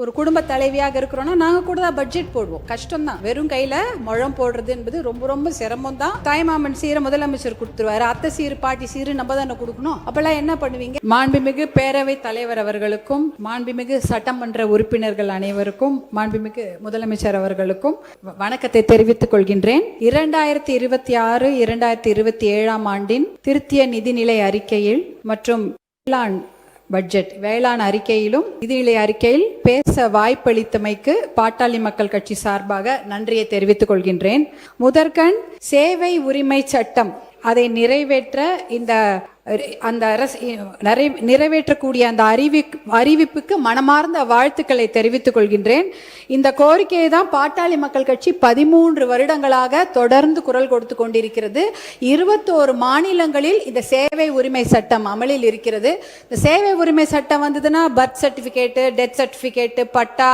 ஒரு குடும்ப தலைவியாக இருக்கிறோம்னா நாங்கள் கூட தான் பட்ஜெட் போடுவோம். கஷ்டம் தான், வெறும் கையில் முழம் போடுறது என்பது ரொம்ப ரொம்ப சிரமம் தான். தாய்மாமன் சீரை முதலமைச்சர் கொடுத்துருவாரு, அத்தை சீரு பாட்டி சீரு நம்ம தானே கொடுக்கணும். அப்பெல்லாம் என்ன பண்ணுவீங்க? மாண்புமிகு பேரவை தலைவர் அவர்களுக்கும், மாண்புமிகு சட்டமன்ற உறுப்பினர்கள் அனைவருக்கும், மாண்புமிகு முதலமைச்சர் அவர்களுக்கும் வணக்கத்தை தெரிவித்துக் கொள்கின்றேன். 2026 2027 ஆண்டின் திருத்திய நிதிநிலை அறிக்கையில் மற்றும் பட்ஜெட் வேளாண் அறிக்கையிலும் நிதிநிலை அறிக்கையில் பேச வாய்ப்பளித்தமைக்கு பாட்டாளி மக்கள் கட்சி சார்பாக நன்றியை தெரிவித்துக் கொள்கின்றேன். முதற்கண் சேவை உரிமை சட்டம் அதை நிறைவேற்ற நிறைவேற்றக்கூடிய அந்த அறிவிப்புக்கு மனமார்ந்த வாழ்த்துக்களை தெரிவித்துக் கொள்கின்றேன். இந்த கோரிக்கையை தான் பாட்டாளி மக்கள் கட்சி 13 வருடங்களாக தொடர்ந்து குரல் கொடுத்து கொண்டிருக்கிறது. 21 மாநிலங்களில் இந்த சேவை உரிமை சட்டம் அமலில் இருக்கிறது. இந்த சேவை உரிமை சட்டம் வந்ததுன்னா பர்த் சர்டிபிகேட்டு, டெத் சர்டிபிகேட்டு, பட்டா,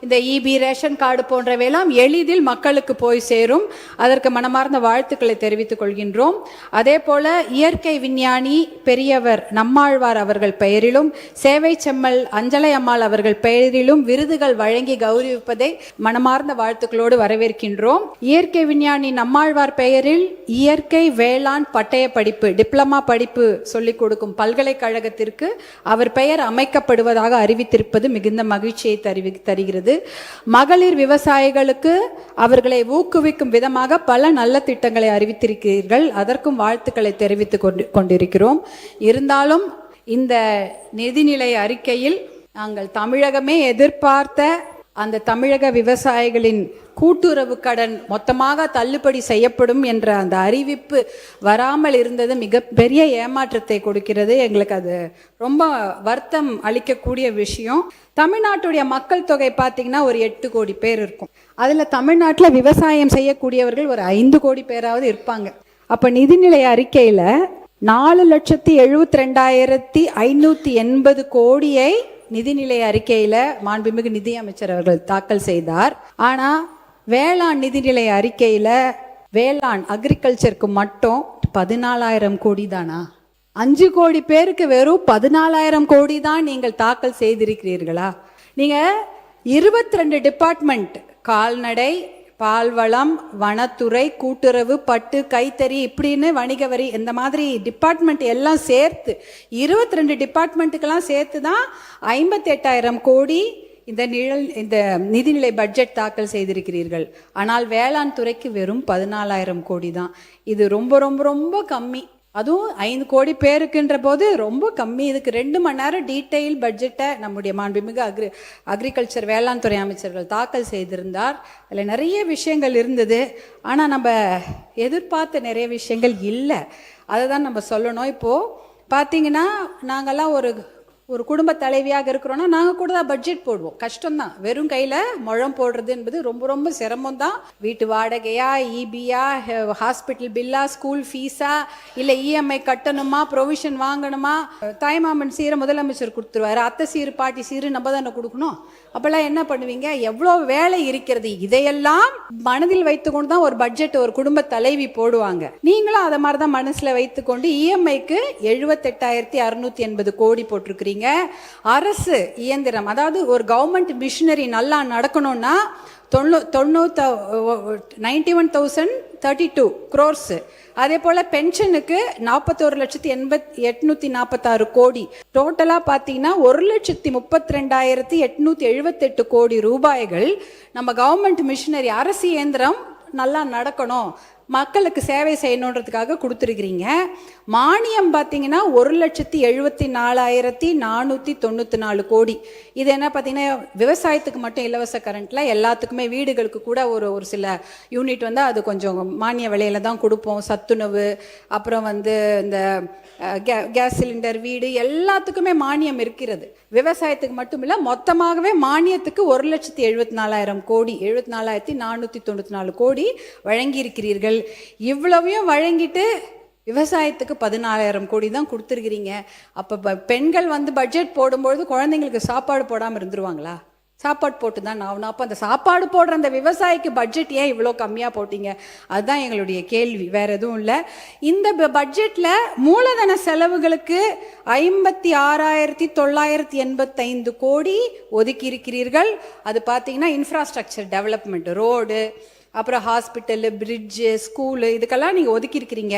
இந்த இபி, ரேஷன் கார்டு போன்றவையெல்லாம் எளிதில் மக்களுக்கு போய் சேரும். அதற்கு மனமார்ந்த வாழ்த்துக்களை தெரிவித்துக் கொள்கின்றோம். அதே போல இயற்கை விஞ்ஞானி பெரியவர் நம்மாழ்வார் அவர்கள் பெயரிலும், சேவை செம்மல் அஞ்சலை அம்மாள் அவர்கள் பெயரிலும் விருதுகள் வழங்கி கௌரவிப்பதை மனமார்ந்த வாழ்த்துக்களோடு வரவேற்கின்றோம். இயற்கை விஞ்ஞானி நம்மாழ்வார் பெயரில் இயற்கை வேளாண் பட்டய படிப்பு, டிப்ளமா படிப்பு சொல்லிக் கொடுக்கும் பல்கலைக்கழகத்திற்கு அவர் பெயர் அமைக்கப்படுவதாக அறிவித்திருப்பது மிகுந்த மகிழ்ச்சியை தருகிறது. மகளிர் விவசாயிகளுக்கு அவர்களை ஊக்குவிக்கும் விதமாக பல நல்ல திட்டங்களை அறிவித்திருக்கிறீர்கள். அதற்கும் வாழ்த்துக்களை தெரிவித்துக் கொண்டிருக்கிறோம். இருந்தாலும் இந்த நிதிநிலை அறிக்கையில் நாங்கள் தமிழகமே எதிர்பார்த்த அந்த தமிழக விவசாயிகளின் கூட்டுறவு கடன் மொத்தமாக தள்ளுபடி செய்யப்படும் என்ற அந்த அறிவிப்பு வராமல் இருந்தது மிகப்பெரிய ஏமாற்றத்தை கொடுக்கிறது. எங்களுக்கு அது ரொம்ப வருத்தம் அளிக்கக்கூடிய விஷயம். தமிழ்நாட்டுடைய மக்கள் தொகை பார்த்தீங்கன்னா ஒரு 8 கோடி பேர் இருக்கும். அதில் தமிழ்நாட்டில் விவசாயம் செய்யக்கூடியவர்கள் ஒரு 5 கோடி பேராவது இருப்பாங்க. அப்போ நிதிநிலை அறிக்கையில் 4,72,580 கோடியை நிதிநிலை அறிக்கையில் மாண்புமிகு நிதியமைச்சர் அவர்கள் தாக்கல் செய்தார். ஆனால் வேளாண் நிதிநிலை அறிக்கையில் வேளாண் அக்ரிகல்ச்சருக்கு மட்டும் 14,000 கோடி தானா? 5 கோடி பேருக்கு வெறும் 14,000 கோடி தான் நீங்கள் தாக்கல் செய்திருக்கிறீர்களா? நீங்கள் 22 டிபார்ட்மெண்ட், கால்நடை, பால்வளம், வனத்துறை, கூட்டுறவு, பட்டு, கைத்தறி, இப்படின்னு வணிக வரி, இந்த மாதிரி டிபார்ட்மெண்ட் எல்லாம் சேர்த்து 22 டிபார்ட்மெண்ட்டுக்கெல்லாம் சேர்த்து தான் 58,000 கோடி இந்த நிதிநிலை பட்ஜெட் தாக்கல் செய்திருக்கிறீர்கள். ஆனால் வேளாண் துறைக்கு வெறும் 14,000 கோடி தான். இது ரொம்ப ரொம்ப ரொம்ப கம்மி. அதுவும் 5 கோடி பேருக்குன்ற போது ரொம்ப கம்மி. இதுக்கு 2 மணி நேரம் டீட்டெயில் பட்ஜெட்டை நம்முடைய மாண்புமிகு அக்ரிகல்ச்சர் வேளாண் துறை அமைச்சர்கள் தாக்கல் செய்திருந்தார். அதில் நிறைய விஷயங்கள் இருந்தது. ஆனால் நம்ம எதிர்பார்த்த நிறைய விஷயங்கள் இல்லை. அதை தான் நம்ம சொல்லணும். இப்போது பார்த்தீங்கன்னா நாங்கள்லாம் ஒரு குடும்ப தலைவியாக இருக்கிறோன்னா நாங்கள் கூட தான் பட்ஜெட் போடுவோம். கஷ்டம் தான், வெறும் கையில் முழம் போடுறது என்பது ரொம்ப ரொம்ப சிரமம் தான். வீட்டு வாடகையா, இபியா, ஹாஸ்பிட்டல் பில்லா, ஸ்கூல் ஃபீஸா, இல்லை இஎம்ஐ கட்டணுமா, ப்ரொவிஷன் வாங்கணுமா, தாய்மாமன் சீரை முதலமைச்சர் கொடுத்துருவாரு, அத்தை சீரு பாட்டி சீரு நம்ம தானே கொடுக்கணும். அப்போல்லாம் என்ன பண்ணுவீங்க? எவ்வளோ வேலை இருக்கிறது. இதையெல்லாம் மனதில் வைத்துக்கொண்டு தான் ஒரு பட்ஜெட் ஒரு குடும்ப தலைவி போடுவாங்க. நீங்களும் அதை மாதிரி தான் மனசில் வைத்துக்கொண்டு இஎம்ஐக்கு 78,680 கோடி போட்டிருக்கிறீங்க. அரசு இயந்திரம், அதாவது ஒரு கவர்மெண்ட் மிஷினரி நல்லா நடக்கணும்னா 91,032 crores. அதே போல் பென்ஷனுக்கு 41,846 கோடி. டோட்டலாக பார்த்தீங்கன்னா 1,32,878 கோடி ரூபாய்கள் நம்ம கவர்மெண்ட் மிஷினரி, அரசு இயந்திரம் நல்லா நடக்கணும், மக்களுக்கு சேவை செய்யணுன்றதுக்காக கொடுத்துருக்கிறீங்க. மானியம் பார்த்தீங்கன்னா 1,74,494 கோடி. இது என்ன பார்த்தீங்கன்னா விவசாயத்துக்கு மட்டும் இலவச கரண்ட்டில், எல்லாத்துக்குமே வீடுகளுக்கு கூட ஒரு சில யூனிட் வந்து அது கொஞ்சம் மானிய விலையில தான் கொடுப்போம். சத்துணவு, அப்புறம் இந்த கேஸ் சிலிண்டர், வீடு, எல்லாத்துக்குமே மானியம் இருக்கிறது. விவசாயத்துக்கு மட்டும் இல்லை, மொத்தமாகவே மானியத்துக்கு 1,74,000 கோடி, 74,494 கோடி வழங்கி இருக்கிறீர்கள். இவ்வளவையும் வழங்கிட்டு விவசாயத்துக்கு 14,000 கோடி தான் கொடுத்துருக்கிறீங்க. அப்போ பெண்கள் பட்ஜெட் போடும்பொழுது குழந்தைங்களுக்கு சாப்பாடு போடாமல் இருந்துருவாங்களா? சாப்பாடு போட்டு தான் ஆகணும். அப்போ அந்த சாப்பாடு போடுற அந்த விவசாயிக்கு பட்ஜெட் ஏன் இவ்வளோ கம்மியாக போட்டீங்க? அதுதான் எங்களுடைய கேள்வி, வேற எதுவும் இல்லை. இந்த பட்ஜெட்டில் மூலதன செலவுகளுக்கு 56,985 கோடி ஒதுக்கி இருக்கிறீர்கள். அது பார்த்தீங்கன்னா இன்ஃப்ராஸ்ட்ரக்சர் டெவலப்மெண்ட், ரோடு, அப்புறம் ஹாஸ்பிட்டலு, பிரிட்ஜு, ஸ்கூலு, இதுக்கெல்லாம் நீங்கள் ஒதுக்கியிருக்கிறீங்க.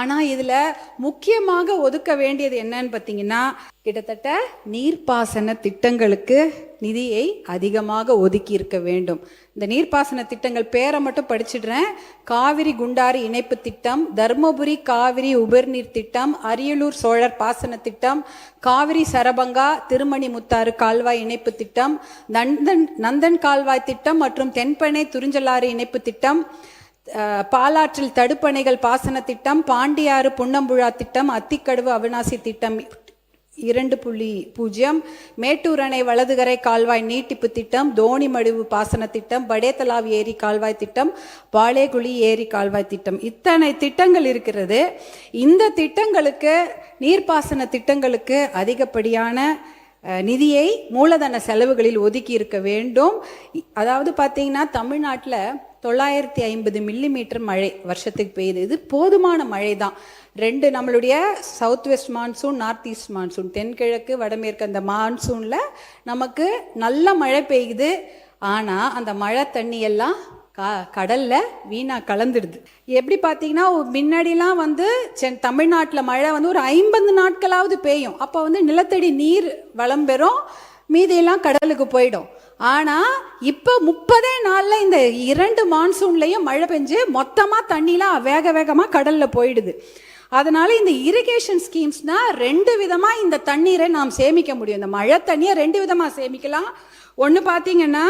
ஆனால் இதில் முக்கியமாக ஒதுக்க வேண்டியது என்னன்னு பார்த்தீங்கன்னா, கிட்டத்தட்ட நீர்ப்பாசன திட்டங்களுக்கு நிதியை அதிகமாக ஒதுக்கி இருக்க வேண்டும். இந்த நீர்ப்பாசன திட்டங்கள் பேரை மட்டும் படிச்சிடுறேன். காவிரி குண்டாறு இணைப்பு திட்டம், தர்மபுரி காவிரி உபர்நீர் திட்டம், அரியலூர் சோழர் பாசன திட்டம், காவிரி சரபங்கா திருமணி முத்தாறு கால்வாய் இணைப்பு திட்டம், நந்தன் கால்வாய் திட்டம் மற்றும் தென்பெண்ணை துறிஞ்சலாறு இணைப்பு திட்டம், பாலாற்றில் தடுப்பணைகள் பாசன திட்டம், பாண்டியாறு புன்னம்புழா திட்டம், அத்திக்கடவு அவிநாசி திட்டம் 2.0, மேட்டூர் அணை வலதுகரை கால்வாய் நீட்டிப்பு திட்டம், தோணிமடுவு பாசன திட்டம், படேத்தலாவ் ஏரி கால்வாய் திட்டம், பாலேகுழி ஏரி கால்வாய் திட்டம், இத்தனை திட்டங்கள் இருக்கிறது. இந்த திட்டங்களுக்கு, நீர்ப்பாசன திட்டங்களுக்கு அதிகப்படியான நிதியை மூலதன செலவுகளில் ஒதுக்கி இருக்க வேண்டும். அதாவது பார்த்தீங்கன்னா தமிழ்நாட்டில் 950 மில்லிமீட்டர் மழை வருஷத்துக்கு பெய்யுது. இது போதுமான மழை தான். நம்மளுடைய south west monsoon, north east monsoon, தென்கிழக்கு வடமேற்கு அந்த மான்சூனில் நமக்கு நல்ல மழை பெய்யுது. ஆனால் அந்த மழை தண்ணி எல்லாம் கடலில் வீணாக கலந்துடுது. எப்படி பார்த்தீங்கன்னா முன்னாடிலாம் தமிழ்நாட்டில் மழை ஒரு 50 நாட்களாவது பெய்யும். அப்போ நிலத்தடி நீர் வளம் பெறும், மீதியெல்லாம் கடலுக்கு போயிடும். ஆனால் இப்போ 30 நாளில் இந்த 2 மான்சூன்லையும் மழை பெஞ்சு மொத்தமாக தண்ணிலாம் வேக வேகமாக கடலில் போயிடுது. அதனால இந்த இரிகேஷன் ஸ்கீம்ஸ்னா 2 விதமாக இந்த தண்ணீரை நாம் சேமிக்க முடியும். இந்த மழை தண்ணியை 2 விதமாக சேமிக்கலாம். ஒன்று பார்த்தீங்கன்னா,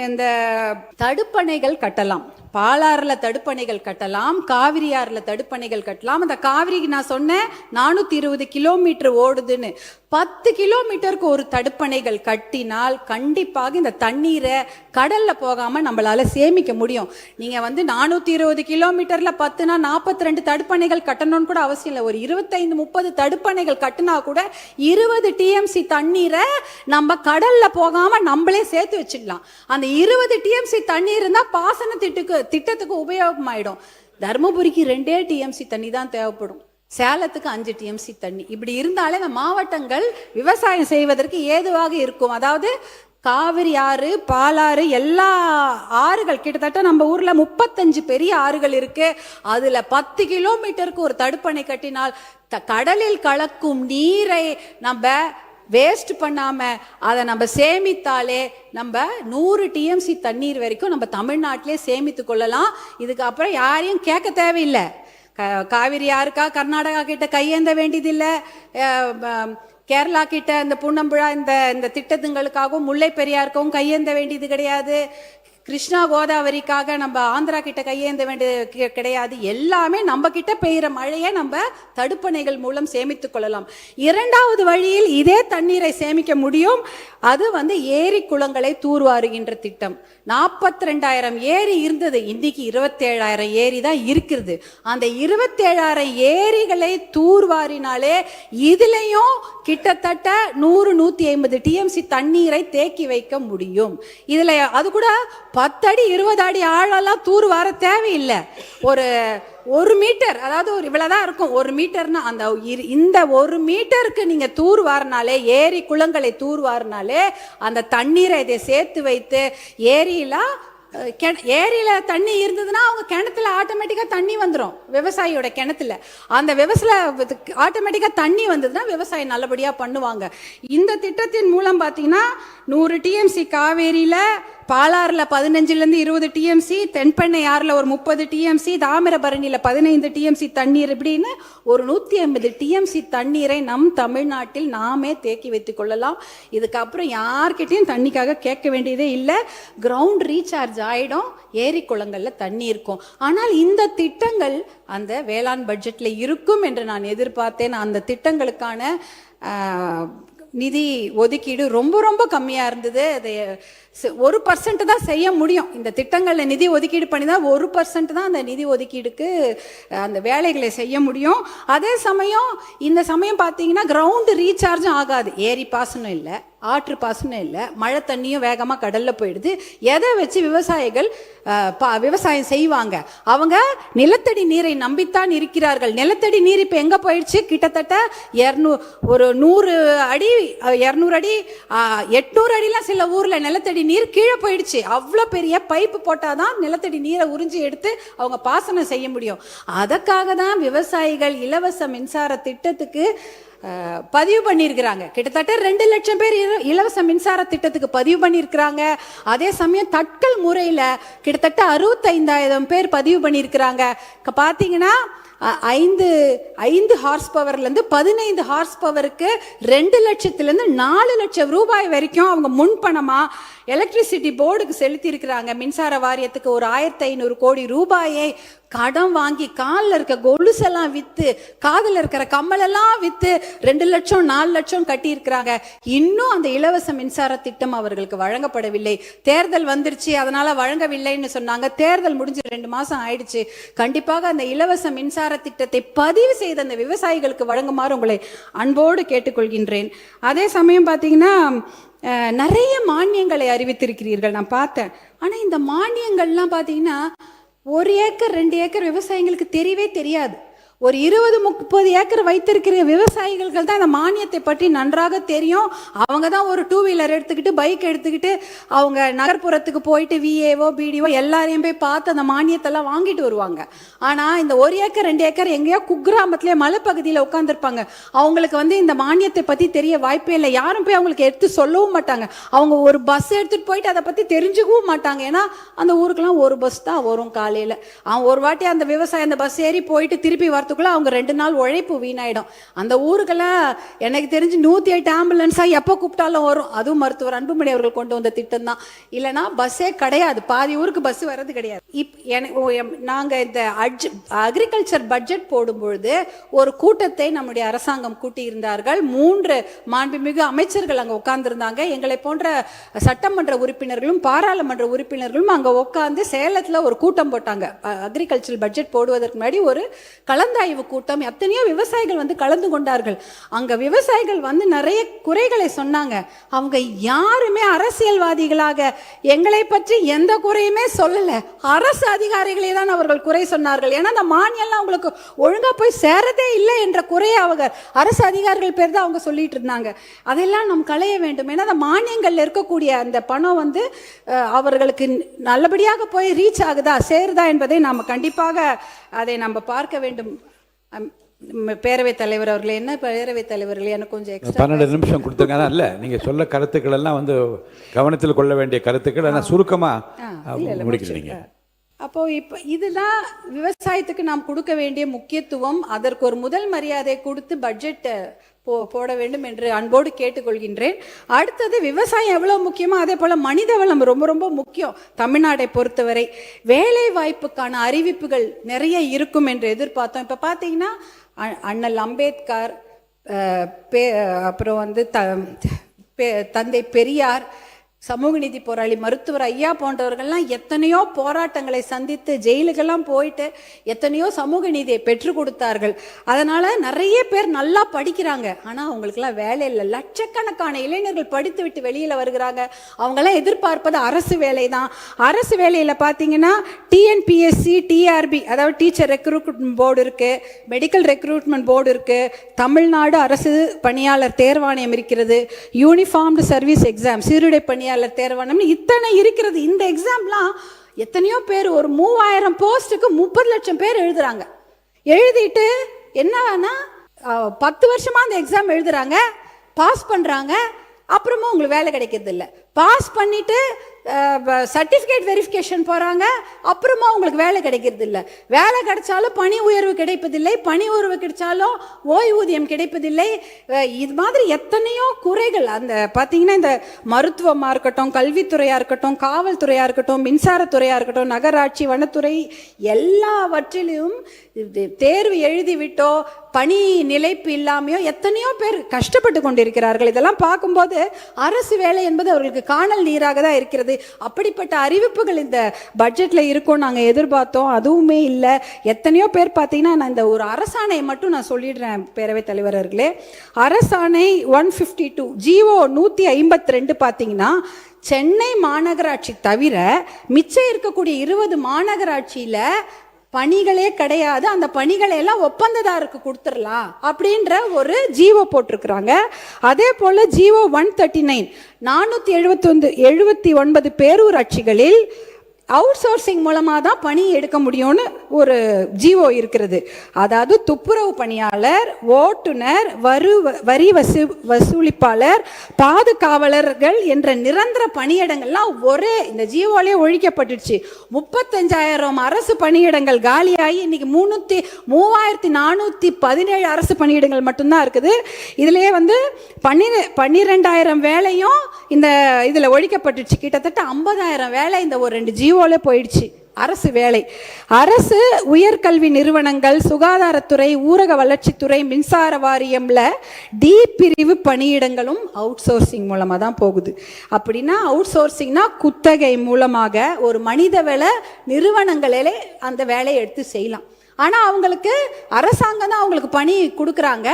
இந்த தடுப்பணைகள் கட்டலாம். பாலாறில் தடுப்பணைகள் கட்டலாம், காவிரி ஆறில் தடுப்பணைகள் கட்டலாம். அந்த காவிரிக்கு நான் சொன்னேன் 420 கிலோமீட்டர் ஓடுதுன்னு. 10 கிலோமீட்டருக்கு ஒரு தடுப்பணைகள் கட்டினால் கண்டிப்பாக இந்த தண்ணீரை கடலில் போகாமல் நம்மளால் சேமிக்க முடியும். நீங்கள் 420 கிலோமீட்டரில் 10னா 42 தடுப்பணைகள் கட்டணும்னு கூட அவசியம் இல்லை. ஒரு 25-30 தடுப்பணைகள் கட்டினா கூட 20 டிஎம்சி தண்ணீரை நம்ம கடலில் போகாமல் நம்மளே சேர்த்து வச்சுக்கலாம். அந்த 20 டிஎம்சி தண்ணீர் இருந்தால் பாசன திட்டத்துக்கு உபயோகமாயிடும். தர்மபுரிக்கு 2 டிஎம்சி தண்ணி தான் தேவைப்படும், சேலத்துக்கு 5 டிஎம்சி தண்ணி. இப்படி இருந்தாலே இந்த மாவட்டங்கள் விவசாயம் செய்வதற்கு ஏதுவாக இருக்கும். அதாவது காவிரி ஆறு, பாலாறு, எல்லா ஆறுகள், கிட்டத்தட்ட நம்ம ஊர்ல 35 பெரிய ஆறுகள் இருக்கு. அதுல 10 கிலோமீட்டருக்கு ஒரு தடுப்பணை கட்டினால் கடலில் கலக்கும் நீரை நம்ம வேஸ்ட் பண்ணாம அதை நம்ம சேமித்தாலே நம்ம 100 டிஎம்சி தண்ணீர் வரைக்கும் நம்ம தமிழ்நாட்டிலே சேமித்து கொள்ளலாம். இதுக்கப்புறம் யாரையும் கேட்க தேவையில்லை. காவிரி யாருக்கா கர்நாடகா கிட்ட கையேந்த வேண்டியதில்லை, கேரளா கிட்ட இந்த புன்னம்புழா இந்த திட்டத்துங்களுக்காகவும் முல்லை பெரியாருக்கும் கையேந்த வேண்டியது கிடையாது. கிருஷ்ணா கோதாவரிக்காக நம்ம ஆந்திரா கிட்ட கையேந்த வேண்டியது கிடையாது. எல்லாமே நம்ம கிட்ட பெய்கிற மழையை நம்ம தடுப்பணைகள் மூலம் சேமித்துக் கொள்ளலாம். 2வது வழியில் இதே தண்ணீரை சேமிக்க முடியும். அது ஏரி குளங்களை தூர்வாருகின்ற திட்டம். 42,000 ஏரி இருந்தது, இன்னைக்கு 27,000 ஏரி தான் இருக்கிறது. அந்த 27,000 ஏரிகளை தூர்வாரினாலே இதுலயும் கிட்டத்தட்ட 100-150 டிஎம்சி தண்ணீரை தேக்கி வைக்க முடியும். இதுல அது கூட 10 அடி 20 அடி ஆழெல்லாம் தூர் வர தேவையில்லை. ஒரு மீட்டர், அதாவது இவ்வளவுதான் இருக்கும் 1 மீட்டர்னா, இந்த 1 மீட்டருக்கு நீங்க தூர் வாரினாலே, ஏரி குளங்களை தூர் வாரினாலே அந்த தண்ணீரை இதை சேர்த்து வைத்து ஏரியில தண்ணி இருந்ததுன்னா அவங்க கிணத்துல ஆட்டோமேட்டிக்கா தண்ணி வந்துடும். விவசாயியோட கிணத்துல அந்த ஆட்டோமேட்டிக்கா தண்ணி வந்ததுன்னா விவசாயம் நல்லபடியா பண்ணுவாங்க. இந்த திட்டத்தின் மூலம் பாத்தீங்கன்னா 100 டிஎம்சி காவேரியில, பாலாறுல 15-20 டிஎம்சி, தென்பெண்ணை ஆறுல ஒரு 30 டிஎம்சி, தாமிரபரணியில 15 டிஎம்சி தண்ணீர், இப்படின்னு ஒரு 150 டிஎம்சி தண்ணீரை நம் தமிழ்நாட்டில் நாமே தேக்கி வைத்துக் கொள்ளலாம். இதுக்கப்புறம் யார்கிட்டையும் தண்ணிக்காக கேட்க வேண்டியதே இல்லை. கிரவுண்ட் ரீசார்ஜ் ஆயிடும், ஏரி குளங்கள்ல தண்ணி இருக்கும். ஆனால் இந்த திட்டங்கள் அந்த வேளாண் பட்ஜெட்ல இருக்கும் என்று நான் எதிர்பார்த்தேன். அந்த திட்டங்களுக்கான நிதி ஒதுக்கீடு ரொம்ப ரொம்ப கம்மியாக இருந்தது. அதை 1% தான் செய்ய முடியும். இந்த திட்டங்களில் நிதி ஒதுக்கீடு பண்ணி தான் 1% தான் அந்த நிதி ஒதுக்கீடுக்கு அந்த வேலைகளை செய்ய முடியும். அதே சமயம் இந்த சமயம் பார்த்தீங்கன்னா கிரவுண்டு ரீசார்ஜும் ஆகாது. ஏரி பாசனம் இல்லை, ஆற்று பாசனம் இல்லை, மழை தண்ணியும் வேகமாக கடலில் போயிடுது. எதை வச்சு விவசாயிகள் விவசாயம் செய்வாங்க? அவங்க நிலத்தடி நீரை நம்பித்தான் இருக்கிறார்கள். நிலத்தடி நீர் இப்போ எங்கே போயிடுச்சு? கிட்டத்தட்ட 100 அடி 200 அடி 800 அடிலாம் சில ஊரில் நிலத்தடி நீர் கீழே போயிடுச்சு. அவ்வளோ பெரிய பைப்பு போட்டால் தான் நிலத்தடி நீரை உறிஞ்சி எடுத்து அவங்க பாசனம் செய்ய முடியும். அதுக்காக தான் விவசாயிகள் இலவச மின்சார திட்டத்துக்கு பதிவு பண்ணியிருக்கிறாங்க. கிட்டத்தட்ட 2 லட்சம் பேர் இலவச மின்சார திட்டத்துக்கு பதிவு பண்ணியிருக்கிறாங்க. அதே சமயம் தட்கல் முறையில் கிட்டத்தட்ட 65,000 பேர் பதிவு பண்ணியிருக்கிறாங்க. பார்த்தீங்கன்னா 5 ஹார்ஸ் பவர்லேருந்து 15 ஹார்ஸ் பவருக்கு 2 லட்சத்துலேருந்து 4 லட்சம் ரூபாய் வரைக்கும் அவங்க முன்பணமாக எலக்ட்ரிசிட்டி போர்டுக்கு செலுத்தி இருக்கிறாங்க. மின்சார வாரியத்துக்கு ஒரு 1,500 கோடி ரூபாயை கடன் வாங்கி காலில் இருக்க கொலுசெல்லாம் விற்று, காதில் இருக்கிற கம்மலெல்லாம் விற்று 2 லட்சம் 4 லட்சம் கட்டியிருக்கிறாங்க. இன்னும் அந்த இலவச மின்சார திட்டம் அவர்களுக்கு வழங்கப்படவில்லை. தேர்தல் வந்துருச்சு, அதனால வழங்கவில்லைன்னு சொன்னாங்க. தேர்தல் முடிஞ்சு 2 மாதம் ஆயிடுச்சு. கண்டிப்பாக அந்த இலவச மின்சார திட்டத்தை பதிவு செய்த அந்த விவசாயிகளுக்கு வழங்குமாறு உங்களை அன்போடு கேட்டுக்கொள்கின்றேன். அதே சமயம் பார்த்தீங்கன்னா நிறைய மானியங்களை அறிவித்திருக்கிறீர்கள், நான் பார்த்தேன். ஆனால் இந்த மானியங்கள்லாம் பார்த்தீங்கன்னா 1 ஏக்கர் 2 ஏக்கர் விவசாயிகளுக்கு தெரியவே தெரியாது. ஒரு 20-30 ஏக்கர் வைத்திருக்கிற விவசாயிகளுக்கு தான் இந்த மானியத்தை பற்றி நன்றாக தெரியும். அவங்க தான் ஒரு 2 வீலர் எடுத்துக்கிட்டு பைக் எடுத்துக்கிட்டு அவங்க நகர்ப்புறத்துக்கு போயிட்டு விஏஓ பிடிஓ எல்லாரையும் போய் பார்த்து அந்த மானியத்தெல்லாம் வாங்கிட்டு வருவாங்க. ஆனால் இந்த 1 ஏக்கர் 2 ஏக்கர் எங்கேயோ குக்கிராமத்திலே மலைப்பகுதியில் உட்காந்துருப்பாங்க. அவங்களுக்கு இந்த மானியத்தை பற்றி தெரிய வாய்ப்பே இல்லை. யாரும் போய் அவங்களுக்கு எடுத்து சொல்லவும் மாட்டாங்க. அவங்க ஒரு பஸ் எடுத்துகிட்டு போயிட்டு அதை பற்றி தெரிஞ்சுக்கவும் மாட்டாங்க. ஏன்னா அந்த ஊருக்கெல்லாம் ஒரு பஸ் தான் வரும் காலையில். அவன் ஒரு வாட்டி அந்த விவசாயம் அந்த பஸ் ஏறி போயிட்டு திருப்பி அவங்க 2 நாள் உழைப்பு வீணாயிடும். அந்த ஊருக்கெல்லாம் எனக்கு தெரிஞ்சு 108 ஆம்புலன்ஸாக எப்போ கூப்பிட்டாலும் வரும். அதுவும் மருத்துவர் அன்புமணி அவர்கள் கொண்டு வந்த திட்டம் தான். இல்லைன்னா பஸ்ஸே கிடையாது, பாதி ஊருக்கு பஸ் வர்றது கிடையாது. நாங்கள் இந்த அக்ரிகல்ச்சர் பட்ஜெட் போடும்பொழுது ஒரு கூட்டத்தை நம்முடைய அரசாங்கம் கூட்டியிருந்தார்கள். 3 மாண்புமிகு அமைச்சர்கள் அங்கே உட்கார்ந்துருந்தாங்க. எங்களை போன்ற சட்டமன்ற உறுப்பினர்களும் பாராளுமன்ற உறுப்பினர்களும் அங்கே உட்காந்து சேலத்தில் ஒரு கூட்டம் போட்டாங்க. அக்ரிகல்ச்சர் பட்ஜெட் போடுவதற்கு முன்னாடி ஒரு கலந்தாய்வு கூட்டம். எத்தனையோ விவசாயிகள் கலந்து கொண்டார்கள். அங்க விவசாயிகள் நிறைய குறைகளை சொன்னாங்க. அவங்க யாருமே அரசியல்வாதிகளாக எங்களை பற்றி எந்த குறையுமே சொல்லல. அரசு அதிகாரிகளே தான் அவர்கள் குறை சொன்னார்கள். ஏன்னா அந்த மானியம்லாம் அவங்களுக்கு ஒழுங்கா போய் சேரதே இல்லை என்ற குறையை அவங்க அரசு அதிகாரிகள் பேர் தான் அவங்க சொல்லிட்டு இருந்தாங்க. அதெல்லாம் நாம் களைய வேண்டும். ஏன்னா அந்த மானியங்கள்ல இருக்கக்கூடிய அந்த பணம் அவர்களுக்கு நல்லபடியாக போய் ரீச் ஆகுதா சேருதா என்பதை நாம் கண்டிப்பாக அதை நம்ம பார்க்க வேண்டும். பேரவைத் தலைவர் அவர்களே, என்ன பேரவைத் தலைவர்களே, எனக்கு கொஞ்சம் 12 நிமிஷம் கொடுத்துருங்க. அதான் இல்லை, நீங்கள் சொல்ல கருத்துக்கள் எல்லாம் கவனத்தில் கொள்ள வேண்டிய கருத்துக்கள். ஆனால் சுருக்கமாக முடிக்கிறீங்க. அப்போ இப்போ இதுதான் விவசாயத்துக்கு நாம் கொடுக்க வேண்டிய முக்கியத்துவம். அதற்கு ஒரு முதல் மரியாதை கொடுத்து பட்ஜெட் போட வேண்டும் என்று அன்போடு கேட்டுக்கொள்கின்றேன். அடுத்தது விவசாயம் எவ்வளோ முக்கியமோ அதே போல் மனித வளம் ரொம்ப ரொம்ப முக்கியம். தமிழ்நாட்டை பொறுத்தவரை வேலை வாய்ப்புக்கான அறிவிப்புகள் நிறைய இருக்கும் என்று எதிர்பார்த்தோம். இப்போ பார்த்தீங்கன்னா அண்ணல் அம்பேத்கர், அப்புறம் தந்தை பெரியார், சமூக நீதி போராளி மருத்துவர் ஐயா போன்றவர்கள்லாம் எத்தனையோ போராட்டங்களை சந்தித்து ஜெயிலுக்கெல்லாம் போயிட்டு எத்தனையோ சமூக நீதியை பெற்றுக் கொடுத்தார்கள். அதனால நிறைய பேர் நல்லா படிக்கிறாங்க. ஆனால் அவங்களுக்குலாம் வேலை இல்லை. லட்சக்கணக்கான இளைஞர்கள் படித்து விட்டு வெளியில் வருகிறாங்க. அவங்கெல்லாம் எதிர்பார்ப்பது அரசு வேலை தான். அரசு வேலையில் பார்த்தீங்கன்னா டிஎன்பிஎஸ்சி, டிஆர்பி, அதாவது டீச்சர் ரெக்ரூட்மெண்ட் போர்டு இருக்கு, மெடிக்கல் ரெக்ரூட்மெண்ட் போர்டு இருக்கு, தமிழ்நாடு அரசு பணியாளர் தேர்வாணையம் இருக்கிறது, யூனிஃபார்ம்டு சர்வீஸ் எக்ஸாம், சீருடை பணியாளர் தேர்வாணையம், இத்தனை இருக்கிறது. இந்த எக்ஸாம்லாம் எத்தனையோ பேர், ஒரு 3000 போஸ்ட்டுக்கு 30 லட்சம் பேர் எழுதுறாங்க. எழுதிட்டு என்னன்னா 10 வருஷமா அந்த எக்ஸாம் எழுதுறாங்க, பாஸ் பண்றாங்க, அப்புறமா உங்களுக்கு வேலை கிடைக்கிறது இல்லை. பாஸ் பண்ணிட்டு சர்டிஃபிகேட் வெரிஃபிகேஷன் போகிறாங்க, அப்புறமா உங்களுக்கு வேலை கிடைக்கிறது இல்லை. வேலை கிடைச்சாலும் பணி உயர்வு கிடைப்பதில்லை, பணி உயர்வு கிடைச்சாலும் ஓய்வூதியம் கிடைப்பதில்லை. இது மாதிரி எத்தனையோ குறைகள். அந்த பார்த்தீங்கன்னா இந்த மருத்துவமாக இருக்கட்டும், கல்வித்துறையாக இருக்கட்டும், காவல்துறையாக இருக்கட்டும், மின்சாரத்துறையாக இருக்கட்டும், நகராட்சி, வனத்துறை, எல்லாவற்றிலும் தேர்வு எழுதிவிட்டோ பணி நிலைப்பு இல்லாமையோ எத்தனையோ பேர் கஷ்டப்பட்டு கொண்டிருக்கிறார்கள். இதெல்லாம் பார்க்கும்போது அரசு வேலை என்பது அவர்களுக்கு காணல் நீராக தான் இருக்கிறது. அப்படிப்பட்ட அறிவிப்புகள் இந்த பட்ஜெட்ல இருக்கும் நாங்கள் எதிர்பார்த்தோம், அதுவுமே இல்லை. எத்தனையோ பேர் பார்த்தீங்கன்னா, நான் இந்த ஒரு அரசாணையை மட்டும் நான் சொல்லிடுறேன் பேரவைத் தலைவர்களே. அரசாணை 152 ஜிஓ 152 பார்த்தீங்கன்னா, சென்னை மாநகராட்சி தவிர மிச்சம் இருக்கக்கூடிய 20 மாநகராட்சியில பணிகளே கிடையாது, அந்த பணிகளை எல்லாம் ஒப்பந்ததாருக்கு கொடுத்துடலாம் அப்படின்ற ஒரு ஜிஓ போட்டிருக்கிறாங்க. அதே போல ஜிஓ 139 479 பேரூராட்சிகளில் அவுட் சோர்சிங் மூலமாக தான் பணி எடுக்க முடியும்னு ஒரு ஜிஓ இருக்கிறது. அதாவது துப்புரவு பணியாளர், ஓட்டுநர், வரி வசூலிப்பாளர், பாதுகாவலர்கள் என்ற நிரந்தர பணியிடங்கள்லாம் ஒரே இந்த ஜிஓலே ஒழிக்கப்பட்டுச்சு. 35,000 அரசு பணியிடங்கள் காலியாகி இன்னைக்கு 3,417 அரசு பணியிடங்கள் மட்டும்தான் இருக்குது. இதுலேயே 12,000 வேலையும் இந்த இதில் ஒழிக்கப்பட்டுச்சு. கிட்டத்தட்ட 50,000 வேலை இந்த ஒரு 2 ஜிஓல போயிடுச்சு. அரசு வேலை, அரசு உயர்கல்வி நிறுவனங்கள், சுகாதாரத்துறை, ஊரக வளர்ச்சித்துறை, மின்சார வாரியம்ல டி பிரிவு பணியிடங்களும் அவுட் சோர்சிங் மூலமாக தான் போகுது. அப்படின்னா அவுட் சோர்சிங்னா குத்தகை மூலமாக ஒரு மனிதவள நிறுவனங்களே அந்த வேலையை எடுத்து செய்யலாம். ஆனால் அவங்களுக்கு அரசாங்கம் தான் அவங்களுக்கு பணி கொடுக்குறாங்க.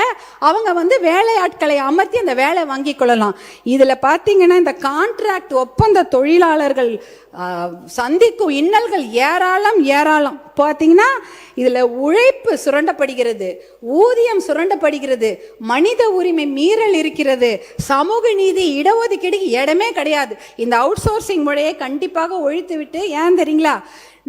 அவங்க வேலை ஆட்களை அமர்த்தி அந்த வேலை வாங்கி கொள்ளலாம். இதில் பார்த்தீங்கன்னா, இந்த கான்ட்ராக்ட் ஒப்பந்த தொழிலாளர்கள் சந்திக்கும் இன்னல்கள் ஏராளம். பார்த்தீங்கன்னா, இதில் உழைப்பு சுரண்டப்படுகிறது, ஊதியம் சுரண்டப்படுகிறது, மனித உரிமை மீறல் இருக்கிறது, சமூக நீதி, இடஒதுக்கீடு இடமே கிடையாது. இந்த அவுட் சோர்சிங் முறையை கண்டிப்பாக ஒழித்து விட்டு, ஏன் தெரியுங்களா,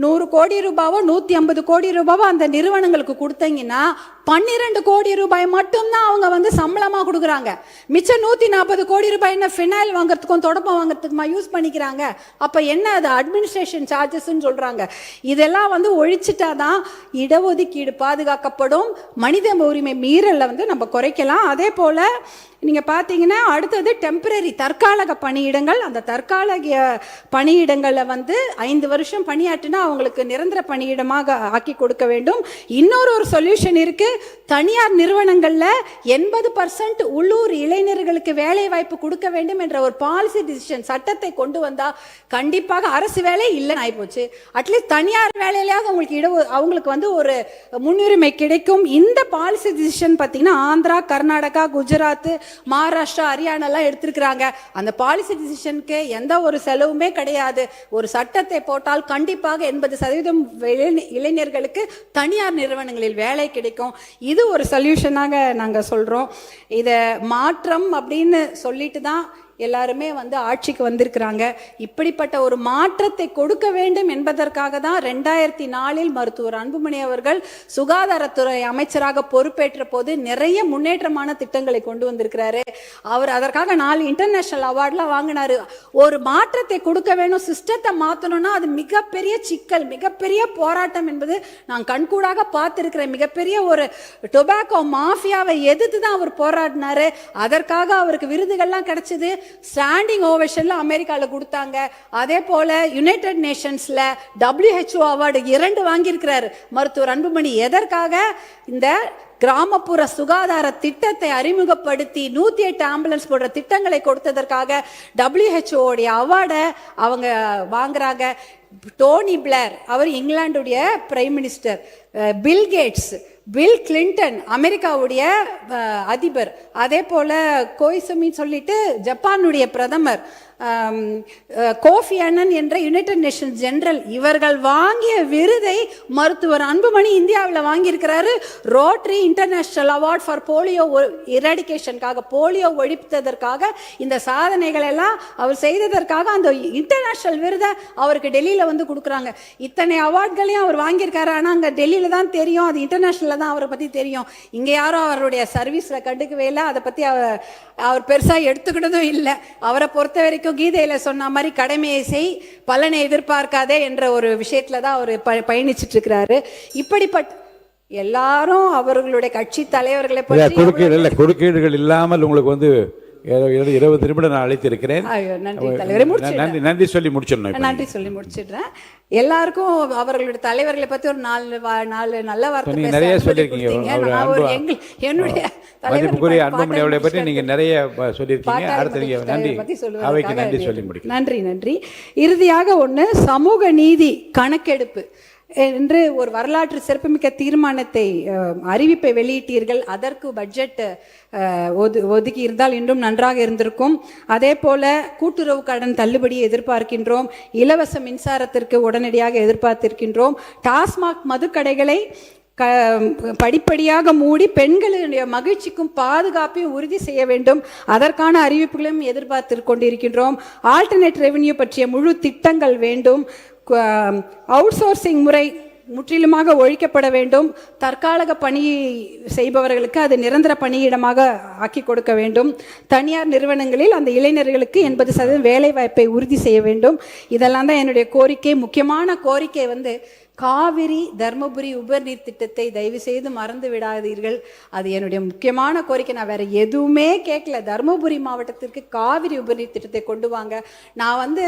100 கோடி ரூபாவோ 150 கோடி ரூபாவோ அந்த நிறுவனங்களுக்கு கொடுத்தீங்கன்னா 12 கோடி ரூபாய் மட்டும்தான் அவங்க சம்பளமாக கொடுக்குறாங்க. மிச்சம் 140 கோடி ரூபாய் என்ன ஃபினாயில் வாங்குறதுக்கும் தொடப்பம் வாங்குறதுக்குமா யூஸ் பண்ணிக்கிறாங்க? அப்போ என்ன, அது அட்மினிஸ்ட்ரேஷன் சார்ஜஸ்ன்னு சொல்கிறாங்க. இதெல்லாம் ஒழிச்சிட்டாதான் இடஒதுக்கீடு பாதுகாக்கப்படும், மனித உரிமை மீறலை நம்ம குறைக்கலாம். அதே போல் நீங்கள் பார்த்தீங்கன்னா, அடுத்தது டெம்பரரி தற்காலிக பணியிடங்கள். அந்த தற்காலிக பணியிடங்களில் 5 வருஷம் பணியாற்றினா அவங்களுக்கு நிரந்தர பணியிடமாக ஆக்கி கொடுக்க வேண்டும். இன்னொரு சொல்யூஷன் இருக்கு. தனியார் நிறுவனங்களில் 80% உள்ளூர் இளைஞர்களுக்கு வேலை வாய்ப்பு கொடுக்க வேண்டும் என்ற ஒரு பாலிசி டிசிஷன் சட்டத்தை கொண்டு வந்தால் கண்டிப்பாக அரசு வேலை இல்லைன்னு ஆகிப்போச்சு. அட்லீஸ்ட் தனியார் வேலையிலாவது அவங்களுக்கு ஒரு முன்னுரிமை கிடைக்கும். இந்த பாலிசி டிசிஷன் பார்த்தீங்கன்னா, ஆந்திரா, கர்நாடகா, குஜராத், மகாராஷ்டிரா, ஹரியானாலாம் எடுத்திருக்கிறாங்க. அந்த பாலிசி டிசிஷனுக்கு எந்த ஒரு செலவுமே கிடையாது. ஒரு சட்டத்தை போட்டால் கண்டிப்பாக 80% இளைஞர்களுக்கு தனியார் நிறுவனங்களில் வேலை கிடைக்கும். இது ஒரு சொல்யூஷனாக நாங்கள் சொல்கிறோம். இதை மாற்றம் அப்படின்னு சொல்லிட்டு தான் எல்லாருமே ஆட்சிக்கு வந்திருக்கிறாங்க. இப்படிப்பட்ட ஒரு மாற்றத்தை கொடுக்க வேண்டும் என்பதற்காக தான் 2004 மருத்துவர் அன்புமணி அவர்கள் சுகாதாரத்துறை அமைச்சராக பொறுப்பேற்ற போது நிறைய முன்னேற்றமான திட்டங்களை கொண்டு வந்திருக்கிறாரு. அவர் அதற்காக 4 இன்டர்நேஷனல் அவார்ட்லாம் வாங்கினாரு. ஒரு மாற்றத்தை கொடுக்க வேணும், சிஸ்டத்தை மாற்றணும்னா அது மிகப்பெரிய சிக்கல், மிகப்பெரிய போராட்டம் என்பது நான் கண்கூடாக பார்த்துருக்கிறேன். மிகப்பெரிய ஒரு டொபாக்கோ மாஃபியாவை எதிர்த்து தான் அவர் போராடினாரு. அதற்காக அவருக்கு விருதுகள்லாம் கிடைச்சது. ஸ்டாண்டிங் ஓவேஷன்ல அமெரிக்காவில் கொடுத்தாங்க. அதே போல யுனைடெட் நேஷன்ஸ்ல WHO அவார்டு 2 வாங்கியிருக்கிறார் மருத்துவர் அன்புமணி. எதற்காக? இந்த கிராமப்புற சுகாதார திட்டத்தை அறிமுகப்படுத்தி 108 ஆம்புலன்ஸ் போன்ற திட்டங்களை கொடுத்ததற்காக WHO உடைய அவார்டை அவங்க வாங்குறாங்க. டோனி பிளேர், அவர் இங்கிலாந்துடைய prime minister, Bill Gates, Bill Clinton அமெரிக்காவுடைய அதிபர், அதே போல கோய்சுமி சொல்லிட்டு ஜப்பானுடைய பிரதமர், கோஃபி அன்னன் என்ற யுனைடெட் நேஷன்ஸ் ஜெனரல், இவர்கள் வாங்கிய விருதை மருத்துவர் அன்புமணி இந்தியாவில் வாங்கியிருக்கிறாரு. Rotary International award for polio எராடிகேஷனுக்காக, போலியோ ஒழிப்பதற்காக இந்த சாதனைகள் எல்லாம் அவர் செய்ததற்காக அந்த இன்டர்நேஷனல் விருதை அவருக்கு டெல்லியில் கொடுக்குறாங்க. இத்தனை அவார்ட்களையும் அவர் வாங்கியிருக்காரு. ஆனால் அங்கே டெல்லியில் தான் தெரியும், அது இன்டர்நேஷனலில் தான் அவரை பற்றி தெரியும். இங்கே யாரும் அவருடைய சர்வீஸில் கண்டுக்கவே இல்லை, அதை பற்றி அவர் பெருசாக எடுத்துக்கிட்டதும் இல்லை. அவரை பொறுத்த வரைக்கும் கீதையில சொன்ன மாதிரி கடமையை செய், பலனை எதிர்பார்க்காதே என்ற ஒரு விஷயத்துல தான் அவர் பயணிச்சுட்டு இருக்கிறாரு. இப்படிப்பட்ட எல்லாரும் அவர்களுடைய கட்சி தலைவர்களை பற்றி குறுக்கீடுகள் இல்லாமல் உங்களுக்கு 20 நிமிடம் நான் அழைத்திருக்கிறேன். ஐயோ, நன்றி தலைவரே. முடிச்சிடுறேன். நன்றி சொல்லி முடிச்சிடணும் இப்ப. நன்றி சொல்லி முடிச்சிடுறேன். எல்லாருக்கும் அவர்களுடைய தலைவர்களை பத்தி ஒரு நாலு நல்ல வார்த்தை நீங்க பேச நிறைய அனுமதி சொல்லியிருக்கீங்க. கொடுத்தீங்க. நான் ஒரு என்னுடைய மதிப்புக்குரிய அன்புமணி அவளை பற்றி நீங்க நிறைய சொல்லியிருக்கீங்க. பாட்டாளி அடுத்து நீங்க மகேஷ் நன்றி தலைவரை பத்தி சொல்வதற்காக அவைக்கு நன்றி சொல்லி முடிக்கிறேன். நன்றி. இறுதியாக ஒன்று, சமூக நீதி கணக்கெடுப்பு என்று ஒரு வரலாற்று சிறப்புமிக்க தீர்மானத்தை அறிவிப்பை வெளியிட்டீர்கள். அதற்கு பட்ஜெட் ஒதுக்கி இருந்தால் இன்னும் நன்றாக இருந்திருக்கும். அதே போல கூட்டுறவு கடன் தள்ளுபடியை எதிர்பார்க்கின்றோம். இலவச மின்சாரத்திற்கு உடனடியாக எதிர்பார்த்திருக்கின்றோம். டாஸ்மாக் மதுக்கடைகளை படிப்படியாக மூடி பெண்களுடைய மகிழ்ச்சிக்கும் பாதுகாப்பையும் உறுதி செய்ய வேண்டும். அதற்கான அறிவிப்புகளையும் எதிர்பார்த்து கொண்டிருக்கின்றோம். ஆல்டர்னேட் ரெவென்யூ பற்றிய முழு திட்டங்கள் வேண்டும். அவுட் சோர்சிங் முறை முற்றிலுமாக ஒழிக்கப்பட வேண்டும். தற்காலிக பணி செய்பவர்களுக்கு அது நிரந்தர பணியிடமாக ஆக்கி கொடுக்க வேண்டும். தனியார் நிறுவனங்களில் அந்த இளைஞர்களுக்கு 80% வேலை வாய்ப்பை உறுதி செய்ய வேண்டும். இதெல்லாம் தான் என்னுடைய கோரிக்கை. முக்கியமான கோரிக்கை காவிரி தர்மபுரி உபர்நீர் திட்டத்தை தயவு செய்து மறந்து விடாதீர்கள். அது என்னுடைய முக்கியமான கோரிக்கை. நான் வேற எதுவுமே கேட்கல. தர்மபுரி மாவட்டத்திற்கு காவிரி உபர்நீர் திட்டத்தை கொண்டு வாங்க. நான்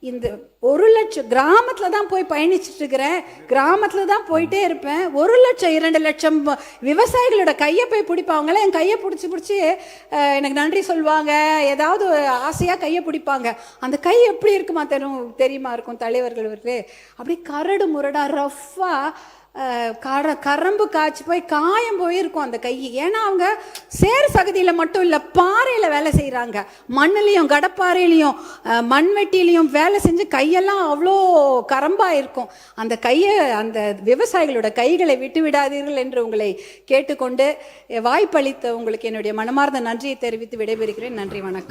இந்த 1 லட்சம் கிராமத்தில் தான் போய் பயணிச்சுட்டு இருக்கிறேன். கிராமத்தில் தான் போயிட்டே இருப்பேன். 1 லட்சம் 2 லட்சம் விவசாயிகளோட கையை போய் பிடிப்பாங்களே. என் கையை பிடிச்சி எனக்கு நன்றி சொல்லுவாங்க. ஏதாவது ஆசையாக கையை பிடிப்பாங்க. அந்த கை எப்படி இருக்குமா தெரியுமா இருக்கும் தலைவர்களுக்கு. அப்படி கரடு முரடா ரஃப்பாக கரம்பு காய்ச்சி போய் காயம் போயிருக்கும் அந்த கை. ஏன்னா அவங்க சேர் சகதியில் மட்டும் இல்லை, பாறையில் வேலை செய்கிறாங்க. மண்ணிலையும் கடப்பாறையிலையும் மண்வெட்டிலையும் வேலை செஞ்சு கையெல்லாம் அவ்வளோ கரம்பாக இருக்கும். அந்த கையை, அந்த விவசாயிகளோட கைகளை விட்டு விடாதீர்கள் என்று உங்களை கேட்டுக்கொண்டு வாய்ப்பளித்த உங்களுக்கு என்னுடைய மனமார்ந்த நன்றியை தெரிவித்து விடைபெறுகிறேன். நன்றி, வணக்கம்.